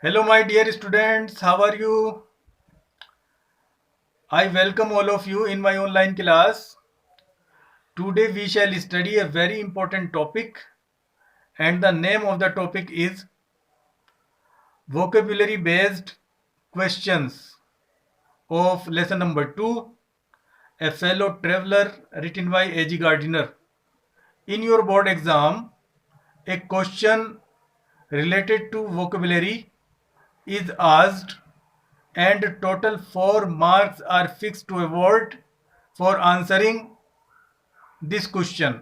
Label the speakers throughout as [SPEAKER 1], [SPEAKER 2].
[SPEAKER 1] Hello, my dear students. How are you? I welcome all of you in my online class. Today we shall study a very important topic, and the name of the topic is vocabulary based questions of lesson number 2, A Fellow Traveler, written by A.G. Gardiner. In your board exam, a question related to vocabulary is asked and total 4 marks are fixed to award for answering this question.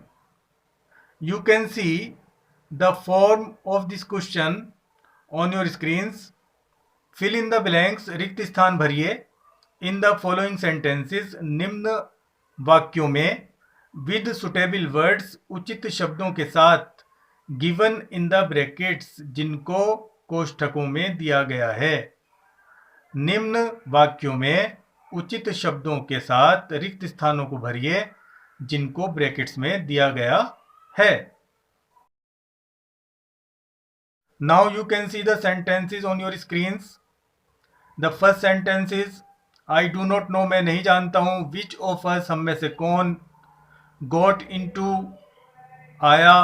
[SPEAKER 1] You can see the form of this question on your screens. Fill in the blanks, रिक्त स्थान भरिए in the following sentences, निम्न वाक्यों में with suitable words, उचित शब्दों के साथ, गिवन इन द ब्रैकेट्स, जिनको कोष्ठकों में दिया गया है। निम्न वाक्यों में उचित शब्दों के साथ रिक्त स्थानों को भरिए जिनको ब्रैकेट्स में दिया गया है। Now you can see the sentences on your screens. The first sentence is I do not know, मैं नहीं जानता हूँ, which of us, हम में से कौन, got into, आया,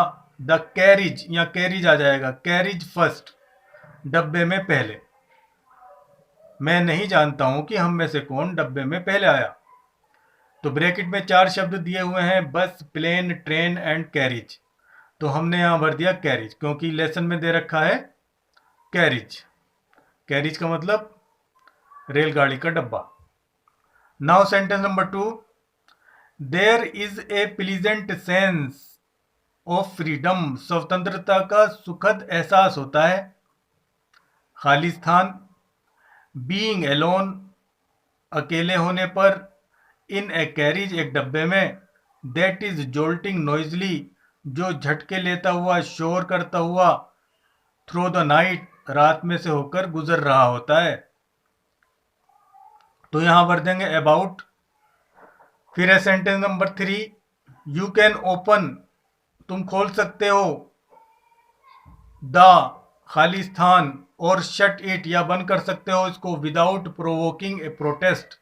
[SPEAKER 1] the carriage, या carriage आ जाएगा, carriage first, डब्बे में पहले। मैं नहीं जानता हूँ कि हम में से कौन डब्बे में पहले आया। तो ब्रैकेट में 4 शब्द दिए हुए हैं, बस, प्लेन, ट्रेन एंड कैरिज। तो हमने यहाँ भर दिया कैरिज, क्योंकि लेसन में दे रखा है कैरिज। कैरिज का मतलब रेलगाड़ी का डब्बा। Now sentence number 2, there is a pleasant sense of freedom, स्वतंत्रता का सुखद एहसास होता है। खाली स्थान, बीइंग एलोन, अकेले होने पर, इन ए कैरिज, एक डब्बे में, दैट इज जोल्टिंग नॉइजली, जो झटके लेता हुआ, शोर करता हुआ, थ्रू द नाइट, रात में से होकर गुजर रहा होता है। तो यहां भर देंगे अबाउट। फिर है sentence number 3, you can open, तुम खोल सकते हो, द, खाली स्थान, और शट इट, या बंद कर सकते हो इसको, without provoking A protest.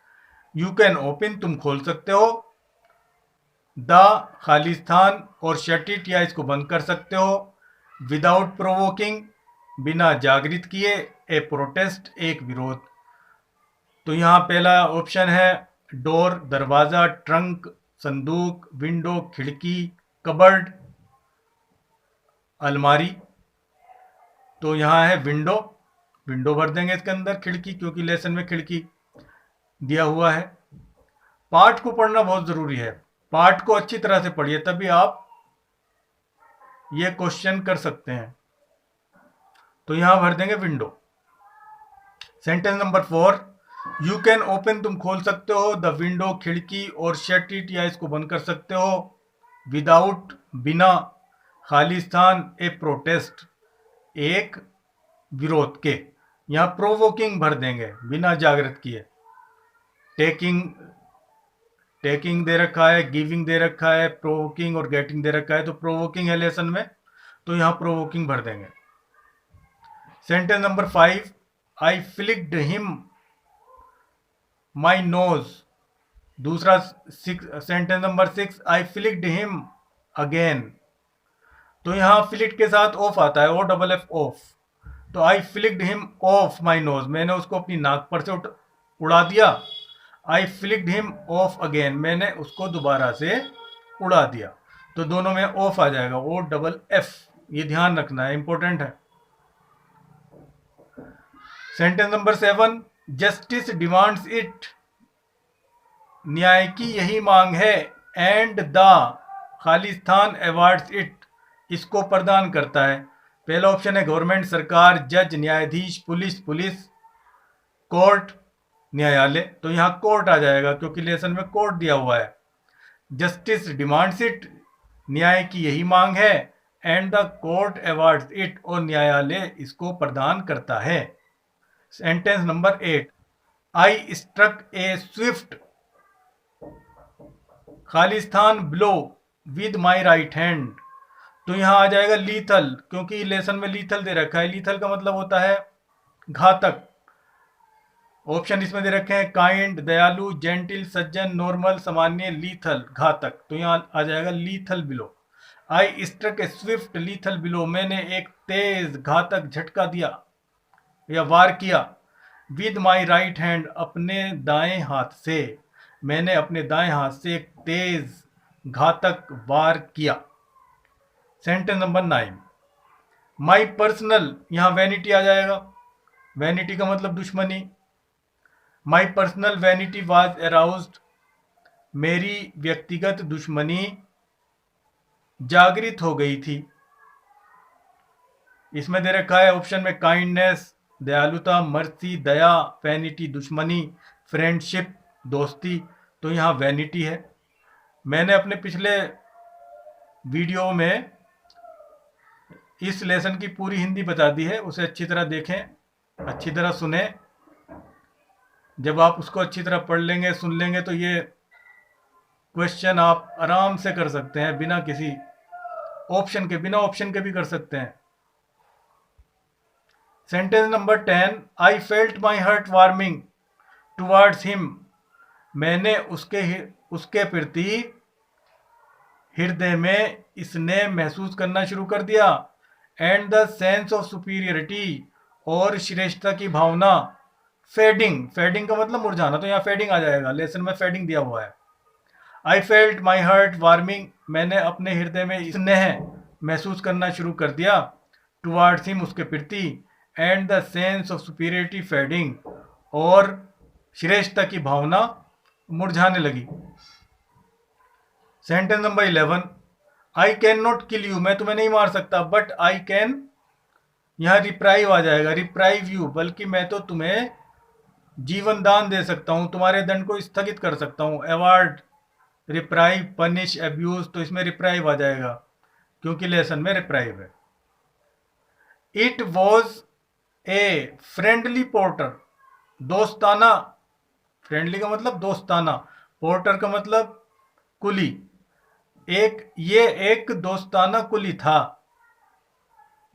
[SPEAKER 1] You can open, तुम खोल सकते हो, द, खाली स्थान, और शट इट, या इसको बंद कर सकते हो, विदाउट प्रोवोकिंग, बिना जागृत किए, ए प्रोटेस्ट, एक विरोध। तो यहाँ पहला ऑप्शन है डोर, दरवाजा, ट्रंक, संदूक, विंडो, खिड़की, कबर्ड, अलमारी। तो यहाँ है विंडो, विंडो भर देंगे इसके अंदर, खिड़की, क्योंकि लेसन में खिड़की दिया हुआ है। पाठ को पढ़ना बहुत जरूरी है, पाठ को अच्छी तरह से पढ़िए, तभी आप ये क्वेश्चन कर सकते हैं। तो यहां भर देंगे window. Sentence number 4, you can open, तुम खोल सकते हो, द विंडो, खिड़की, और शट इट, या इसको बंद कर सकते हो, विदाउट, बिना, खाली स्थान, ए प्रोटेस्ट, एक विरोध के। यहां प्रोवोकिंग भर देंगे, बिना जागृत किए। टेकिंग, टेकिंग दे रखा है, गिविंग दे रखा है, प्रोवोकिंग और गेटिंग दे रखा है, तो प्रोवोकिंग है लेसन में, तो यहां प्रोवोकिंग भर देंगे। Sentence number 5, I flicked him my nose. दूसरा सेंटेंस नंबर 6, आई फ्लिक्ड हिम अगेन। तो यहां फ्लिक्ड के साथ ऑफ आता है, OFF, ऑफ। तो I flicked him off my nose, मैंने उसको अपनी नाक पर से उड़ा दिया। I flicked him off again, मैंने उसको दोबारा से उड़ा दिया। तो दोनों में ऑफ आ जाएगा, OFF, ये ध्यान रखना है, इंपॉर्टेंट है। Sentence number 7, justice demands it, न्याय की यही मांग है, एंड द, खाली स्थान, अवार्ड्स इट, इसको प्रदान करता है। पहला ऑप्शन है गवर्नमेंट, सरकार, जज, न्यायाधीश, पुलिस, पुलिस, कोर्ट, न्यायालय। तो यहां कोर्ट आ जाएगा, क्योंकि लेसन में कोर्ट दिया हुआ है। जस्टिस डिमांड्स इट, न्याय की यही मांग है, and the court awards it, और न्यायालय इसको प्रदान करता है। Sentence number 8, I struck a swift, खाली स्थान, blow, with my right hand. तो यहां आ जाएगा लीथल, क्योंकि लेसन में लीथल दे रखा है। लीथल का मतलब होता है घातक। ऑप्शन इसमें दे रखे हैं काइंड, दयालु, जेंटिल, सज्जन, नॉर्मल, सामान्य, लीथल, घातक। तो यहाँ आ जाएगा lethal blow. I struck a swift lethal blow, मैंने एक तेज घातक झटका दिया या वार किया। विद माई राइट हैंड, अपने दाएं हाथ से, मैंने अपने दाएं हाथ से एक तेज घातक वार किया। सेंटेंस नंबर 9, माई पर्सनल, यहां वैनिटी आ जाएगा। वैनिटी का मतलब दुश्मनी। My personal vanity was aroused, मेरी व्यक्तिगत दुश्मनी जागृत हो गई थी। इसमें दे रखा है ऑप्शन में काइंडनेस, दयालुता, मर्सी, दया, वैनिटी दुश्मनी, फ्रेंडशिप दोस्ती। तो यहाँ वैनिटी है। मैंने अपने पिछले वीडियो में इस लेसन की पूरी हिंदी बता दी है, उसे अच्छी तरह देखें, अच्छी तरह सुने। जब आप उसको अच्छी तरह पढ़ लेंगे, सुन लेंगे, तो ये क्वेश्चन आप आराम से कर सकते हैं, बिना किसी ऑप्शन के, बिना ऑप्शन के भी कर सकते हैं। Sentence number 10, I felt my heart warming towards him, मैंने उसके प्रति हृदय में इसने महसूस करना शुरू कर दिया। And the sense of superiority, और श्रेष्ठता की भावना, फेडिंग, फेडिंग का मतलब मुरझाना, तो यहाँ फेडिंग आ जाएगा, लेसन में फेडिंग दिया हुआ है। I felt my heart warming, मैंने अपने हृदय में स्नेह महसूस करना शुरू कर दिया। टुवर्ड्स हिम, उसके प्रति। And the sense of superiority fading, और श्रेष्ठता की भावना मुरझाने लगी। Sentence number 11, I can not kill you, मैं तुम्हें नहीं मार सकता, बट आई कैन, यहां रिप्राइव आ जाएगा, रिप्राइव यू, बल्कि मैं तो तुम्हें जीवन दान दे सकता हूं, तुम्हारे दंड को स्थगित कर सकता हूं। अवॉर्ड, रिप्राइव, पनिश, अब्यूज, तो इसमें रिप्राइव आ जाएगा क्योंकि लेसन में रिप्राइव है। It was a friendly porter, दोस्ताना, फ्रेंडली का मतलब दोस्ताना, पोर्टर का मतलब कुली, ये एक दोस्ताना कुली था।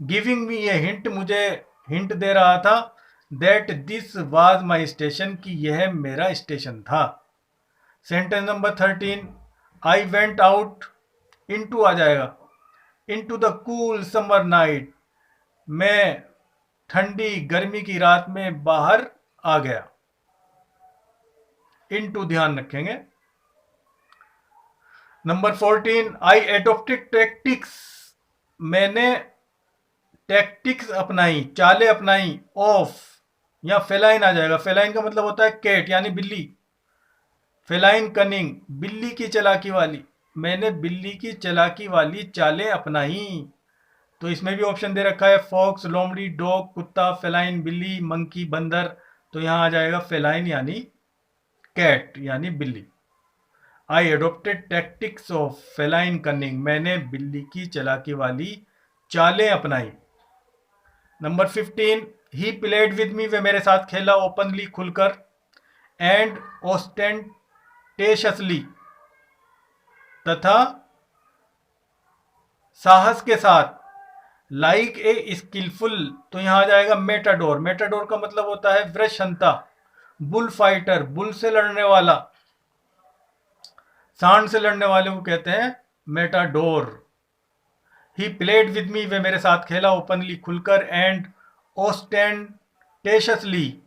[SPEAKER 1] गिविंग मी ए हिंट, मुझे हिंट दे रहा था। That this was my station, कि यह मेरा स्टेशन था। Sentence number 13, I went out, into आ जाएगा, into the cool summer night, मैं ठंडी गर्मी की रात में बाहर आ गया। इनटू ध्यान रखेंगे। नंबर 14, आई एडोप्टेड टैक्टिक्स, मैंने टैक्टिक्स अपनाई, चालें अपनाई। ऑफ, या फेलाइन आ जाएगा, फेलाइन का मतलब होता है कैट यानी बिल्ली। फेलाइन कनिंग, बिल्ली की चालाकी वाली, मैंने बिल्ली की चालाकी वाली चालें अपनाई। तो इसमें भी ऑप्शन दे रखा है फॉक्स, लोमड़ी, डॉग, कुत्ता, फेलाइन बिल्ली, मंकी बंदर। तो यहां आ जाएगा फेलाइन यानी कैट यानी बिल्ली। I adopted tactics of feline cunning, मैंने बिल्ली की चालाकी वाली चालें अपनाई। Number 15, he played with me, वे मेरे साथ खेला, ओपनली, खुलकर। एंड ओस्टेंटेशसली, तथा साहस के साथ। लाइक ए स्किलफुल, तो यहां आ जाएगा मेटाडोर, मेटाडोर का मतलब होता है वृषहंता। बुल फाइटर, बुल से लड़ने वाला, सांड से लड़ने वाले को कहते हैं matador. He played with me, वे मेरे साथ खेला, ओपनली, खुलकर। एंड ओस्टेंटेशसली,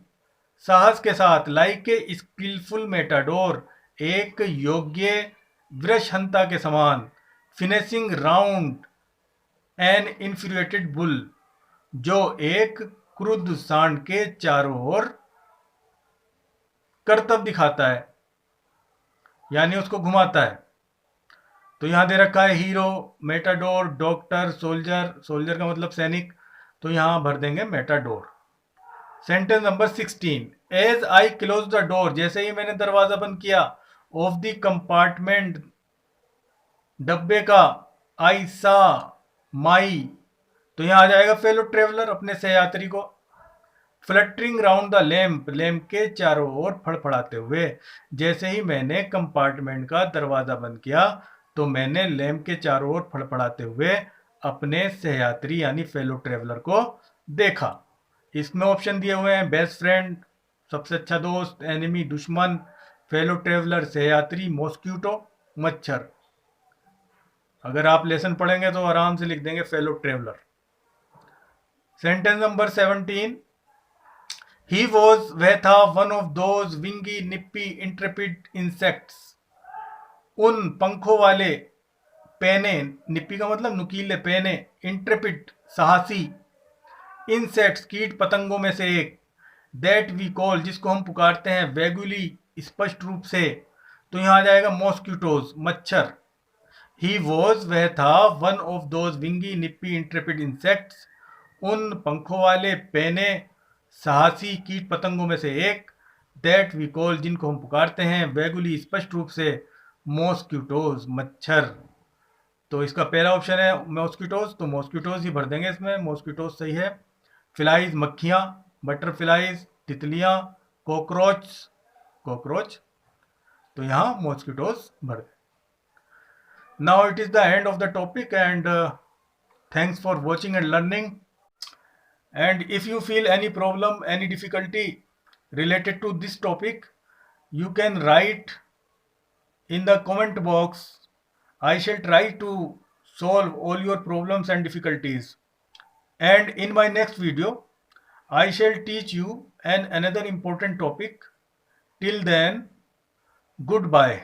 [SPEAKER 1] साहस के साथ। लाइक ए स्किलफुल मेटाडोर, एक योग्य वृषहंता के समान। Finishing round an infuriated bull, जो एक क्रुद्ध सांड के चारों ओर करतब दिखाता है यानी उसको घुमाता है। तो यहां दे रखा है hero, matador, doctor, soldier, soldier का मतलब सैनिक, तो यहां भर देंगे matador. Sentence number 16, as I close the door, जैसे ही मैंने दरवाजा बंद किया, ऑफ द कंपार्टमेंट, डब्बे का, आई सा माई, तो यहां आ जाएगा फेलो ट्रेवलर, अपने सहयात्री को। Fluttering round the lamp, lamp के चारों ओर फड़फड़ाते हुए। जैसे ही मैंने कंपार्टमेंट का दरवाजा बंद किया, तो मैंने लैंप के चारों ओर फड़फड़ाते हुए अपने सहयात्री यानी फेलो ट्रेवलर को देखा। इसमें ऑप्शन दिए हुए हैं बेस्ट फ्रेंड, सबसे अच्छा दोस्त, एनिमी दुश्मन, फेलो ट्रेवलर सहयात्री, मॉस्क्यूटो मच्छर। अगर आप लेसन पढ़ेंगे तो आराम से लिख देंगे fellow traveller. Sentence number 17, he was, वह था, one of those wingy nippy intrepid insects, उन पंखों वाले पेने, निप्पी का मतलब नुकीले पेने, इंट्रेपिड साहसी, इंसेक्ट्स कीट पतंगों में से एक, दैट वी कॉल जिसको हम पुकारते हैं, वेगुली स्पष्ट रूप से, तो यहाँ आ जाएगा मॉस्क्यूटोज मच्छर। ही वॉज, वह था, one of those wingy nippy intrepid insects, उन पंखों वाले पेने साहसी कीट पतंगों में से एक, दैट वी कॉल जिनको हम पुकारते हैं, वेगुली स्पष्ट रूप से, मॉस्क्यूटोज मच्छर। तो इसका पहला ऑप्शन है मॉस्क्यूटोज, तो मॉस्क्यूटोज ही भर देंगे इसमें, मॉस्क्यूटोज सही है। फ्लाइज मक्खियाँ, बटरफ्लाइज तितलियाँ, कॉकरोच कॉकरोच, तो यहाँ मॉस्क्यूटोज भर दें। Now it is the end of the topic, and thanks for watching and learning. And if you feel any problem, any difficulty related to this topic, you can write in the comment box. I shall try to solve all your problems and difficulties. And in my next video, I shall teach you another important topic. Till then, goodbye.